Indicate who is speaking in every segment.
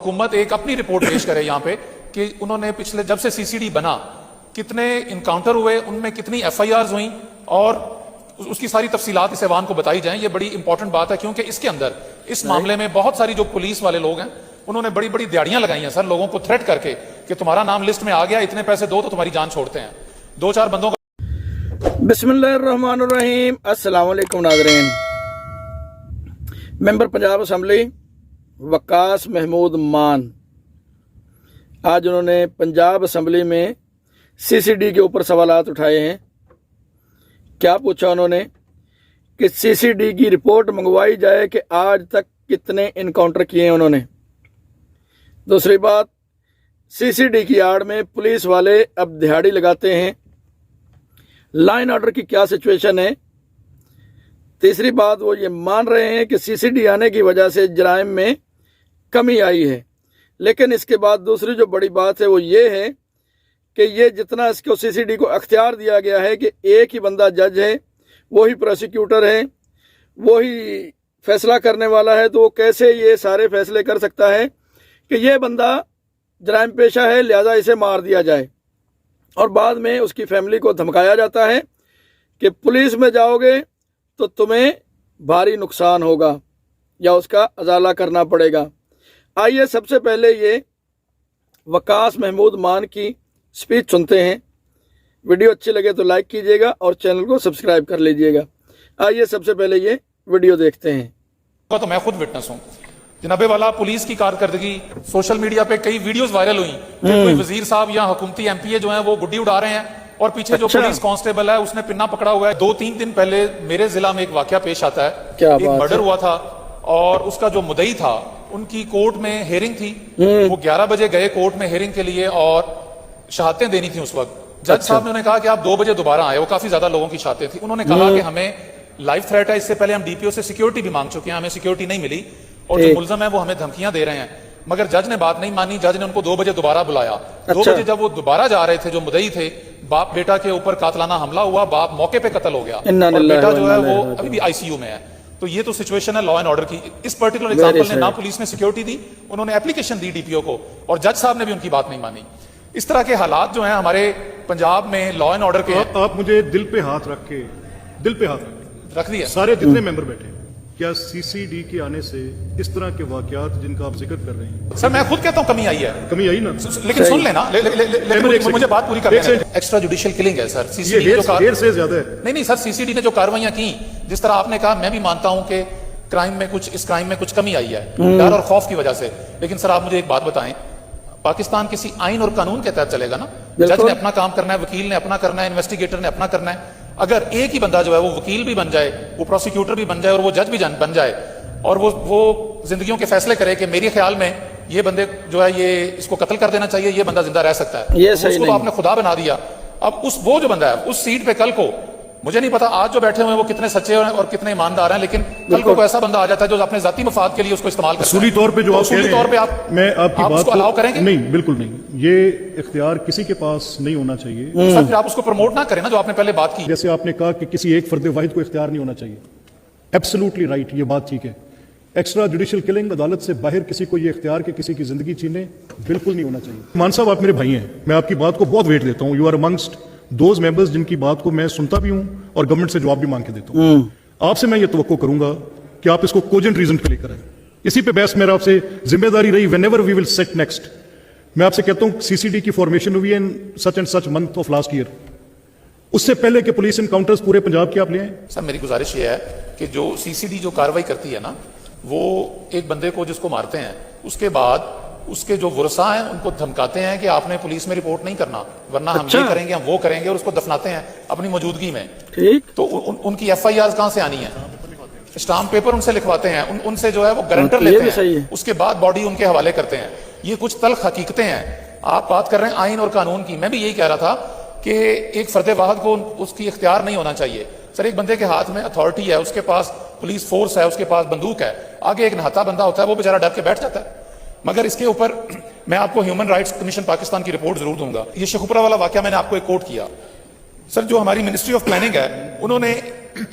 Speaker 1: हुकूमत एक अपनी रिपोर्ट पेश करे यहाँ पे कि उन्होंने पिछले जब से सीसीडी बना कितने इनकाउंटर हुए, उनमें कितनी एफआईआर्स हुई और उसकी सारी तफसीलात इस ऐवान को बताई जाएं। ये बड़ी इंपॉर्टेंट बात है क्योंकि इसके अंदर इस मामले में बहुत सारी जो पुलिस वाले लोग हैं उन्होंने बड़ी बड़ी दिहाड़ियां लगाई हैं सर, लोगों को थ्रेट करके कि तुम्हारा नाम लिस्ट में आ गया, इतने पैसे दो तो तुम्हारी जान छोड़ते हैं। दो चार बंदों का
Speaker 2: बिस्मिल्लाहिर्रहमानिर्रहीम। अस्सलाम वालेकुम नाज़रीन। मेंबर पंजाब असम्बली वकास महमूद मान आज उन्होंने पंजाब असम्बली में सीसीडी के ऊपर सवालात उठाए हैं। क्या पूछा उन्होंने कि सीसीडी की रिपोर्ट मंगवाई जाए कि आज तक कितने इनकाउंटर किए हैं उन्होंने। दूसरी बात, सीसीडी की आड़ में पुलिस वाले अब दिहाड़ी लगाते हैं, लाइन ऑर्डर की क्या सिचुएशन है। तीसरी बात, वो ये मान रहे हैं कि सीसीडी आने की वजह से जराइम में कमी आई है। लेकिन इसके बाद दूसरी जो बड़ी बात है वो ये है कि ये जितना इसको सीसीडी को अख्तियार दिया गया है कि एक ही बंदा जज है, वही प्रोसिक्यूटर है, वही फैसला करने वाला है, तो वो कैसे ये सारे फैसले कर सकता है कि ये बंदा जराइम पेशा है लिहाजा इसे मार दिया जाए। और बाद में उसकी फैमिली को धमकाया जाता है कि पुलिस में जाओगे तो तुम्हें भारी नुकसान होगा या उसका अजाला करना पड़ेगा। आइए सबसे पहले ये वकास महमूद मान की स्पीच सुनते हैं। वीडियो अच्छी लगे तो लाइक कीजिएगा और चैनल को सब्सक्राइब कर लीजिएगा। आइए सबसे पहले ये वीडियो देखते हैं।
Speaker 1: तो मैं खुद विटनेस हूं जनाबे वाला पुलिस की कारकर्दगी। सोशल मीडिया पे कई वीडियोस वायरल हुई कि कोई वजीर साहब या हुकूमती एमपीए जो हैं वो गुड्डी उड़ा रहे हैं और पीछे जो पुलिस कांस्टेबल है उसने पिन्ना पकड़ा हुआ है। 2-3 दिन पहले मेरे जिला में एक वाकया पेश आता है, एक मर्डर हुआ था और उसका जो मुदई था उनकी कोर्ट में हेयरिंग थी। वो 11 बजे गए कोर्ट में हेयरिंग के लिए और शहादतें देनी थी। उस वक्त जज साहब ने उन्हें कहा कि आप 2 बजे दोबारा आए। वो काफी ज्यादा लोगों की शहादतें थी। उन्होंने कहा कि हमें लाइफ थ्रेट है, इससे पहले हम डीपीओ से सिक्योरिटी भी मांग चुके हैं, हमें सिक्योरिटी नहीं मिली और जो मुलजम है वो हमें धमकियां दे रहे हैं। मगर जज ने बात नहीं मानी। जज ने उनको 2 बजे दोबारा बुलाया। 2 बजे जब वो दोबारा जा रहे थे, जो मुदई थे, बाप बेटा के ऊपर कातलाना हमला हुआ, बाप मौके पे कत्ल हो गया और बेटा जो है वो अभी भी आईसीयू में है। तो ये तो सिचुएशन है लॉ एंड ऑर्डर की। इस पर्टिकुलर एग्जांपल ने ना पुलिस ने सिक्योरिटी दी, उन्होंने एप्लीकेशन दी डीपीओ को और जज साहब ने भी उनकी बात नहीं मानी। इस तरह के हालात जो हैं हमारे पंजाब में लॉ एंड ऑर्डर के।
Speaker 3: आप मुझे दिल पे हाथ रख दिया सारे जितने मेंबर बैठे, क्या सीसीडी के आने से इस तरह के वाकयात जिनका आप जिक्र कर रहे हैं?
Speaker 1: सर मैं खुद कहता हूं कमी आई है।
Speaker 3: कमी आई ना,
Speaker 1: लेकिन सुन लेना, मुझे बात पूरी करनी है। एक्स्ट्रा जुडिशियल किलिंग है सर। सीसीडी
Speaker 3: देर से ज्यादा है।
Speaker 1: नहीं सर, सीसीडी ने जो कार्रवाइयां की, जिस तरह आपने कहा, मैं भी मानता हूं कि इस क्राइम में कुछ कमी आई है डर और खौफ की वजह से। लेकिन सर आप मुझे एक बात बताएं, पाकिस्तान किसी आइन और कानून के तहत चलेगा ना? जज ने अपना काम करना है, वकील ने अपना करना है, इन्वेस्टिगेटर ने अपना करना है। अगर एक ही बंदा जो है वो वकील भी बन जाए, वो प्रोसिक्यूटर भी बन जाए और वो जज भी बन जाए और वो जिंदगियों के फैसले करे कि मेरे ख्याल में ये बंदे जो है ये इसको कत्ल कर देना चाहिए, ये बंदा जिंदा रह सकता है,
Speaker 2: ये
Speaker 1: उसको तो आपने खुदा बना दिया। अब वो जो बंदा है उस सीट पे कल को, मुझे नहीं पता आज जो बैठे हुए हैं वो कितने सच्चे हैं और कितने ईमानदार हैं, लेकिन कल को ऐसा बंदा आ जाता है जो अपने जाती मफाद के लिए उसको इस्तेमाल करता है।
Speaker 3: उसूली तौर पे जो आप कह रहे हैं, मैं आपकी बात को
Speaker 1: अलाउ करेंगे?
Speaker 3: नहीं, बिल्कुल नहीं। ये इख्तियार किसी के पास नहीं होना चाहिए।
Speaker 1: सर फिर आप उसको प्रमोट ना करें ना, जो आपने पहले बात की।
Speaker 3: जैसे आपने कहा कि किसी एक फर्द वाहिद को इख्तियार नहीं होना चाहिए, एब्सोल्युटली राइट, ये बात ठीक है। एक्स्ट्रा जुडिशियल किलिंग, अदालत से बाहर किसी को ये इख्तियार के किसी की जिंदगी छीने, बिल्कुल नहीं होना चाहिए। मान साहब आप मेरे भाई हैं, मैं आपकी बात को बहुत वेट देता हूँ। You are amongst those members जिनकी बात को मैं सुनता भी हूं और गवर्नमेंट से जवाब भी मांग के देता हूं। आपसे मैं ये तवक्को करूंगा कि आप इसको कोजेंट रीजन पे लेकर आए। इसी पे बहस मेरा आपसे जिम्मेदारी रही। Whenever we will set next, मैं आपसे कहता हूं सीसीडी की फॉर्मेशन हुई है in such and such month of last year. उससे पहले के पुलिस एनकाउंटर्स पूरे पंजाब के आप ले आए।
Speaker 1: सर मेरी गुजारिश ये है कि जो सीसीडी जो कार्रवाई करती है ना, वो एक बंदे को जिसको मारते हैं उसके बाद उसके जो वरसा हैं उनको धमकाते हैं कि आपने पुलिस में रिपोर्ट नहीं करना वरना हम ये करेंगे, हम वो करेंगे, और उसको दफनाते हैं अपनी मौजूदगी में। ठीक, तो उनकी एफआईआर कहां से आनी है? स्टाम्प पेपर उनसे लिखवाते हैं, उनसे जो है वो गारंटर लेते हैं, उसके बाद बॉडी उनके हवाले करते हैं। ये कुछ तल्ख हकीकतें हैं। आप बात कर रहे हैं आइन और कानून की, मैं भी यही कह रहा था कि एक फर्द वाहिद को उसकी इख्तियार नहीं होना चाहिए। सर एक बंदे के हाथ में अथॉरिटी है, उसके पास पुलिस फोर्स है, उसके पास बंदूक है, आगे एक नहाता बंदा होता है, वो बेचारा डर के बैठ जाता है। मगर इसके ऊपर मैं आपको ह्यूमन राइट्स कमीशन पाकिस्तान की रिपोर्ट जरूर दूंगा। ये शेखुपुरा वाला वाकया मैंने आपको एक कोट किया। सर जो हमारी मिनिस्ट्री ऑफ प्लानिंग है उन्होंने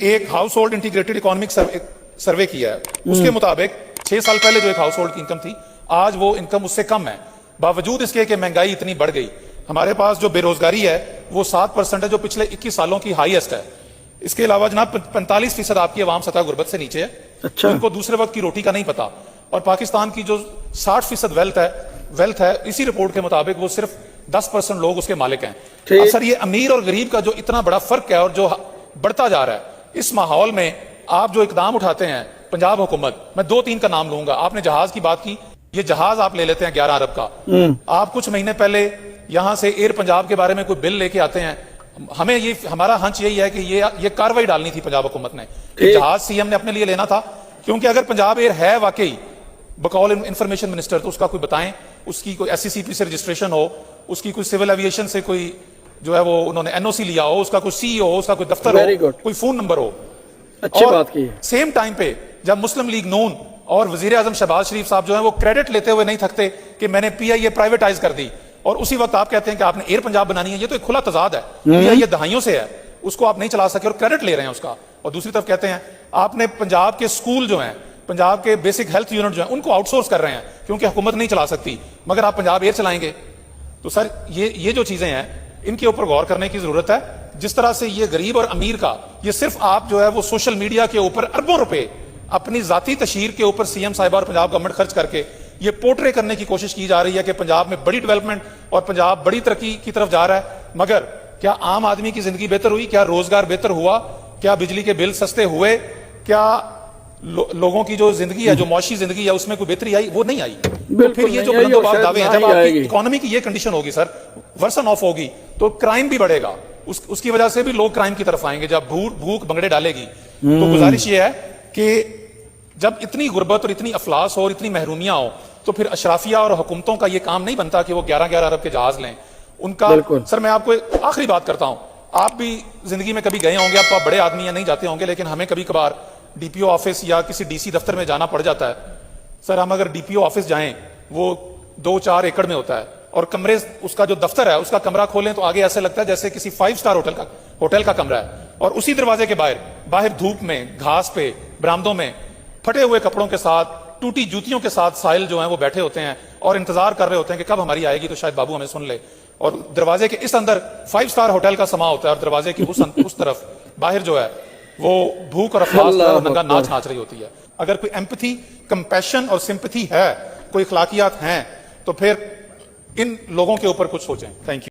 Speaker 1: एक house hold integrated economic survey किया है। उसके मुताबिक 6 साल पहले जो एक हाउस होल्ड की इनकम थी आज वो इनकम उससे कम है, बावजूद इसके कि महंगाई इतनी बढ़ गई। हमारे पास जो बेरोजगारी है वो 7% है, जो पिछले 21 सालों की हाईएस्ट है। इसके अलावा जनाब 45% आपकी अवाम सतह गुर्बत से नीचे है।
Speaker 2: अच्छा।
Speaker 1: उनको दूसरे वक्त की रोटी का नहीं पता। और पाकिस्तान की जो 60% वेल्थ है, इसी रिपोर्ट के मुताबिक वो सिर्फ 10% लोग उसके मालिक हैं। अब सर, ये अमीर और गरीब का जो इतना बड़ा फर्क है और जो बढ़ता जा रहा है, इस माहौल में आप जो इकदाम उठाते हैं पंजाब हुकूमत, मैं 2-3 का नाम लूंगा। आपने जहाज की बात की, ये जहाज आप ले लेते हैं 11 अरब का। आप कुछ महीने पहले यहां से एयर पंजाब के बारे में कोई बिल लेके आते हैं। हमें ये, हमारा हंच यही है कि ये कार्रवाई डालनी थी पंजाब हुकूमत ने कि जहाज सीएम ने अपने लिए लेना था, क्योंकि अगर पंजाब एयर है वाकई बकौल इंफॉर्मेशन मिनिस्टर, तो उसका कोई बताएं, उसकी कोई SCCP से रजिस्ट्रेशन हो, उसकी कोई सिविल एविएशन से कोई जो है वो उन्होंने NOC लिया हो, उसका कोई CEO हो, उसका कोई दफ्तर हो, कोई फोन नंबर हो।
Speaker 2: अच्छी बात की।
Speaker 1: सेम टाइम पे जब मुस्लिम लीग नून और वजीर आजम शहबाज शरीफ साहब जो है वो क्रेडिट लेते हुए नहीं थकते कि मैंने PIA प्राइवेटाइज कर दी, और उसी वक्त आप कहते हैं कि आपने एयर पंजाब बनानी है। ये तो एक खुला तजाद है। PIA दहाइयों से है, उसको आप नहीं चला सके और क्रेडिट ले रहे हैं उसका। और दूसरी तरफ कहते हैं आपने पंजाब के स्कूल जो हैं, पंजाब के बेसिक हेल्थ यूनिट जो हैं, उनको आउटसोर्स कर रहे हैं क्योंकि हुकूमत नहीं चला सकती, मगर आप पंजाब एयर चलाएंगे। तो सर, ये जो चीजें हैं इनके ऊपर गौर करने की जरूरत है। जिस तरह से ये गरीब और अमीर का, ये सिर्फ आप जो है वो सोशल मीडिया के ऊपर अरबों रुपए अपनी जाती तशहीर के ऊपर CM साहिबा और पंजाब गवर्नमेंट खर्च करके ये पोर्ट्रे करने की कोशिश की जा रही है कि पंजाब में बड़ी डेवलपमेंट और पंजाब बड़ी तरक्की की तरफ जा रहा है। मगर क्या आम आदमी की जिंदगी बेहतर हुई? क्या रोजगार बेहतर हुआ? क्या बिजली के बिल सस्ते हुए? क्या लोगों की जो जिंदगी है, जो मौशी जिंदगी है, उसमें कोई बेहतरी आई? वो नहीं आई। तो फिर ये जो बुलंदोबाज दावे हैं, जब आपकी इकोनॉमी की ये कंडीशन होगी सर, वर्सन ऑफ होगी, तो क्राइम भी बढ़ेगा। उसकी वजह से भी लोग क्राइम की तरफ आएंगे जब भूख भंगड़े डालेगी। तो गुजारिश ये है कि जब इतनी गुर्बत और इतनी अफलास हो और इतनी महरूमियां हो, तो फिर अशराफिया और हुकूमतों का ये काम नहीं बनता कि वो 11-11 अरब के जहाज लें। उनका सर, मैं आपको एक आखिरी बात करता हूं। आप भी जिंदगी में कभी गए होंगे, आप बड़े आदमी या नहीं जाते होंगे, लेकिन हमें कभी कभार DPO ऑफिस या किसी DC दफ्तर में जाना पड़ जाता है। सर, हम अगर DPO ऑफिस जाएं, वो 2-4 एकड़ में होता है, और कमरे, उसका जो दफ्तर है उसका कमरा खोलें तो आगे ऐसे लगता है जैसे किसी 5 स्टार होटल का कमरा है। और उसी दरवाजे के बाहर धूप में, घास पे, बरामदों में फटे हुए कपड़ों के साथ, टूटी जूतियों के साथ साहिल जो हैं वो बैठे होते हैं और इंतजार कर रहे होते हैं कि कब हमारी आएगी तो शायद बाबू हमें सुन ले। और दरवाजे के इस अंदर 5 स्टार होटल का समा होता है, और दरवाजे की उस तरफ बाहर जो है वो भूख और अफलास और नंगा नाच रही होती है। अगर कोई एम्पैथी, कंपैशन और सिंपैथी है, कोई अखलाकियात हैं, तो फिर इन लोगों के ऊपर कुछ सोचें। Thank you.